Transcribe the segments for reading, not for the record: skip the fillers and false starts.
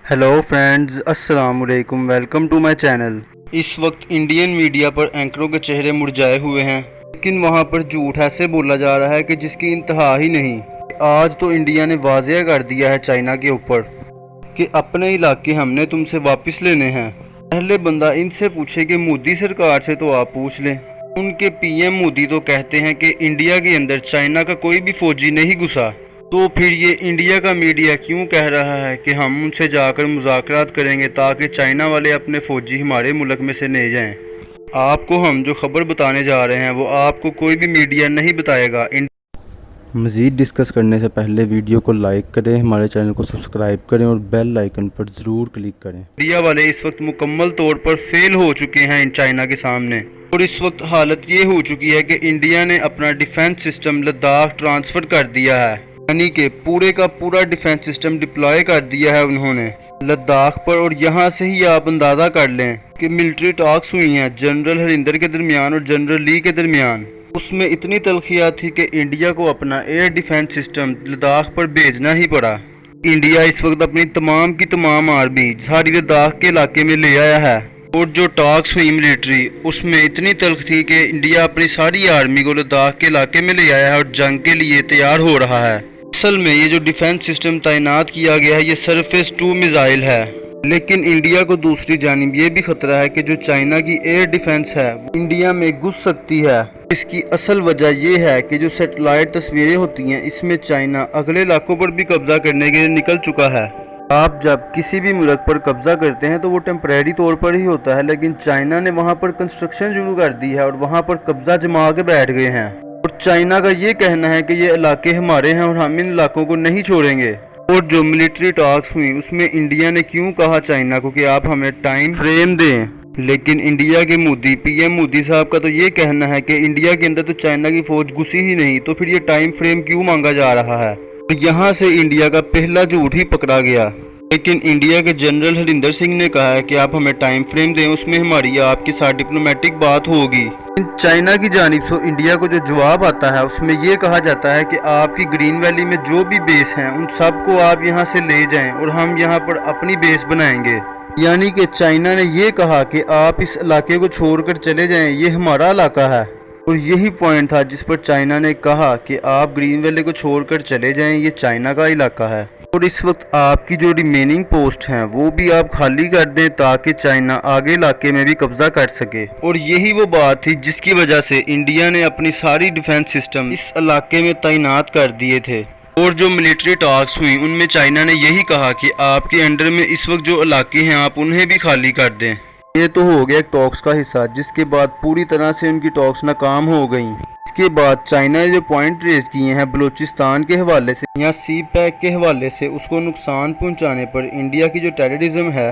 Hello friends, अस्सलाम वालेकुम। Welcome to my channel. इस वक्त इंडियन मीडिया पर एंकरों के चेहरे मुरझाए हुए हैं, लेकिन वहां पर झूठ ऐसे बोला जा रहा है कि जिसकी इंतहा ही नहीं। आज तो इंडिया ने वाज़ेह कर दिया है चाइना के ऊपर कि अपने इलाके हमने तुमसे वापस लेने हैं। पहले बंदा इनसे पूछे कि मोदी सरकार से तो आप पूछ लें। उनके पीएम मोदी तो कहते हैं कि इंडिया के अंदर चाइना का कोई भी फौजी नहीं घुसा, तो फिर ये इंडिया का मीडिया क्यों कह रहा है कि हम उनसे जाकर मुज़ाकरात करेंगे ताकि चाइना वाले अपने फ़ौजी हमारे मुल्क में से ले जाएं। आपको हम जो खबर बताने जा रहे हैं वो आपको कोई भी मीडिया नहीं बताएगा। मज़ीद डिस्कस करने से पहले वीडियो को लाइक करें, हमारे चैनल को सब्सक्राइब करें और बेल आइकन पर ज़रूर क्लिक करें। इंडिया वाले इस वक्त मुकम्मल तौर पर फेल हो चुके हैं इन चाइना के सामने, और इस वक्त हालत ये हो चुकी है कि इंडिया ने अपना डिफेंस सिस्टम लद्दाख ट्रांसफ़र कर दिया है, यानी कि पूरे का पूरा डिफेंस सिस्टम डिप्लॉय कर दिया है उन्होंने लद्दाख पर। और यहाँ से ही आप अंदाज़ा कर लें कि मिलिट्री टॉक्स हुई हैं जनरल हरिंदर के दरमियान और जनरल ली के दरमियान। उसमें इतनी तलखियाँ थी कि इंडिया को अपना एयर डिफेंस सिस्टम लद्दाख पर भेजना ही पड़ा। इंडिया इस वक्त अपनी तमाम की तमाम आर्मी सारी लद्दाख के इलाके में ले आया है, और जो टॉक्स हुई मिलिट्री उसमें इतनी तल्ख थी कि इंडिया अपनी सारी आर्मी को लद्दाख के इलाके में ले आया है और जंग के लिए तैयार हो रहा है। असल में ये जो डिफेंस सिस्टम तैनात किया गया है ये सरफेस टू मिसाइल है, लेकिन इंडिया को दूसरी जानिब ये भी खतरा है कि जो चाइना की एयर डिफेंस है वो इंडिया में घुस सकती है। इसकी असल वजह ये है कि जो सैटेलाइट तस्वीरें होती हैं इसमें चाइना अगले इलाकों पर भी कब्जा करने के लिए निकल चुका है। आप जब किसी भी मुल्क पर कब्जा करते हैं तो वो टेम्परेरी तौर पर ही होता है, लेकिन चाइना ने वहाँ पर कंस्ट्रक्शन शुरू कर दी है और वहाँ पर कब्जा जमा के बैठ गए हैं। और चाइना का ये कहना है कि ये इलाके हमारे हैं और हम इन इलाकों को नहीं छोड़ेंगे। और जो मिलिट्री टॉक्स हुई उसमें इंडिया ने क्यों कहा चाइना को कि आप हमें टाइम फ्रेम दें, लेकिन इंडिया के मोदी पीएम मोदी साहब का तो ये कहना है कि इंडिया के अंदर तो चाइना की फौज घुसी ही नहीं, तो फिर ये टाइम फ्रेम क्यों मांगा जा रहा है। यहाँ से इंडिया का पहला झूठ ही पकड़ा गया। लेकिन इंडिया के जनरल हरिंदर सिंह ने कहा है कि आप हमें टाइम फ्रेम दें, उसमें हमारी आपके साथ डिप्लोमेटिक बात होगी। चाइना की जानिब से इंडिया को जो जवाब आता है उसमें ये कहा जाता है कि आपकी ग्रीन वैली में जो भी बेस हैं उन सबको आप यहाँ से ले जाएं और हम यहाँ पर अपनी बेस बनाएंगे। यानी कि चाइना ने ये कहा कि आप इस इलाके को छोड़कर चले जाएं, ये हमारा इलाका है। और यही पॉइंट था जिस पर चाइना ने कहा कि आप ग्रीन वैली को छोड़कर चले जाएं, ये चाइना का इलाका है। और इस वक्त आपकी जो रिमेनिंग पोस्ट हैं वो भी आप खाली कर दें ताकि चाइना आगे इलाके में भी कब्जा कर सके। और यही वो बात थी जिसकी वजह से इंडिया ने अपनी सारी डिफेंस सिस्टम इस इलाके में तैनात कर दिए थे। और जो मिलिट्री टॉक्स हुई उनमें चाइना ने यही कहा कि आपके अंडर में इस वक्त जो इलाके हैं आप उन्हें भी खाली कर दें। ये तो हो गया टॉक्स का हिस्सा, जिसके बाद पूरी तरह से उनकी टॉक्स नाकाम हो गई। इसके बाद चाइना ने जो पॉइंट रेज किए हैं बलूचिस्तान के हवाले से या सी पैक के हवाले से उसको नुकसान पहुंचाने पर, इंडिया की जो टेररिज्म है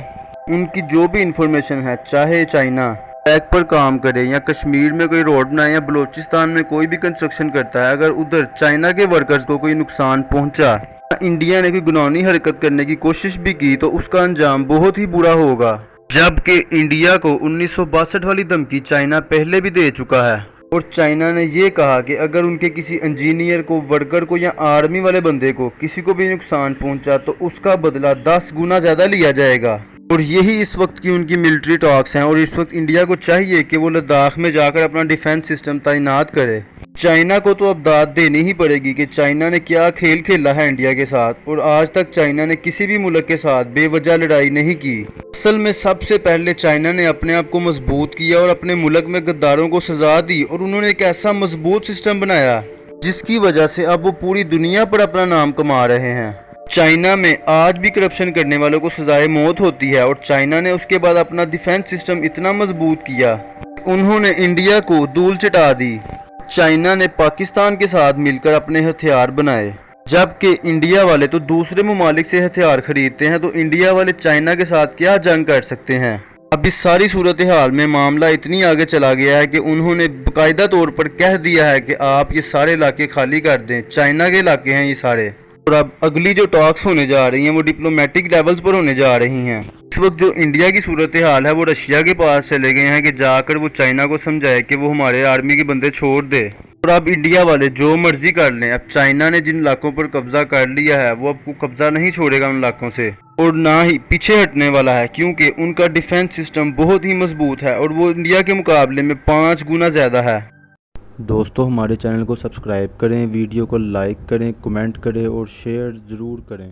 उनकी जो भी इंफॉर्मेशन है, चाहे चाइना पैक पर काम करे या कश्मीर में कोई रोड बनाए या बलूचिस्तान में कोई भी कंस्ट्रक्शन करता है, अगर उधर चाइना के वर्कर्स को कोई नुकसान पहुंचा, इंडिया ने कोई गुनाही हरकत करने की कोशिश भी की तो उसका अंजाम बहुत ही बुरा होगा। जबकि इंडिया को 1962 वाली धमकी चाइना पहले भी दे चुका है। और चाइना ने ये कहा कि अगर उनके किसी इंजीनियर को, वर्कर को या आर्मी वाले बंदे को किसी को भी नुकसान पहुंचा तो उसका बदला 10 गुना ज़्यादा लिया जाएगा। और यही इस वक्त की उनकी मिलिट्री टॉक्स हैं। और इस वक्त इंडिया को चाहिए कि वो लद्दाख में जाकर अपना डिफेंस सिस्टम तैनात करे। चाइना को तो अब दाद देनी ही पड़ेगी कि चाइना ने क्या खेल खेला है इंडिया के साथ, और आज तक चाइना ने किसी भी मुल्क के साथ बेवजह लड़ाई नहीं की। असल में सबसे पहले चाइना ने अपने आप को मजबूत किया और अपने मुल्क में गद्दारों को सजा दी, और उन्होंने एक ऐसा मजबूत सिस्टम बनाया जिसकी वजह से अब वो पूरी दुनिया पर अपना नाम कमा रहे हैं। चाइना में आज भी करप्शन करने वालों को सजाए मौत होती है, और चाइना ने उसके बाद अपना डिफेंस सिस्टम इतना मजबूत किया उन्होंने इंडिया को धूल चटा दी। चाइना ने पाकिस्तान के साथ मिलकर अपने हथियार बनाए, जबकि इंडिया वाले तो दूसरे ममालिक से हथियार खरीदते हैं, तो इंडिया वाले चाइना के साथ क्या जंग कर सकते हैं। अब इस सारी सूरत हाल में मामला इतनी आगे चला गया है कि उन्होंने बाकायदा तौर पर कह दिया है कि आप ये सारे इलाके खाली कर दें, चाइना के इलाके हैं ये सारे। और अब अगली जो टॉक्स होने जा रही हैं वो डिप्लोमेटिक लेवल्स पर होने जा रही हैं। इस वक्त जो इंडिया की सूरत हाल है वो रशिया के पास चले गए हैं कि जाकर वो चाइना को समझाए कि वो हमारे आर्मी के बंदे छोड़ दे। اور اب انڈیا والے جو مرضی کر لیں، اب چائنا نے جن علاقوں پر قبضہ کر لیا ہے وہ اب کو قبضہ نہیں چھوڑے گا ان علاقوں سے، اور نہ ہی پیچھے ہٹنے والا ہے، کیونکہ ان کا ڈیفنس سسٹم بہت ہی مضبوط ہے اور وہ انڈیا کے مقابلے میں 5 گنا زیادہ ہے۔ دوستو ہمارے چینل کو سبسکرائب کریں، ویڈیو کو لائک کریں، کمنٹ کریں اور شیئر ضرور کریں۔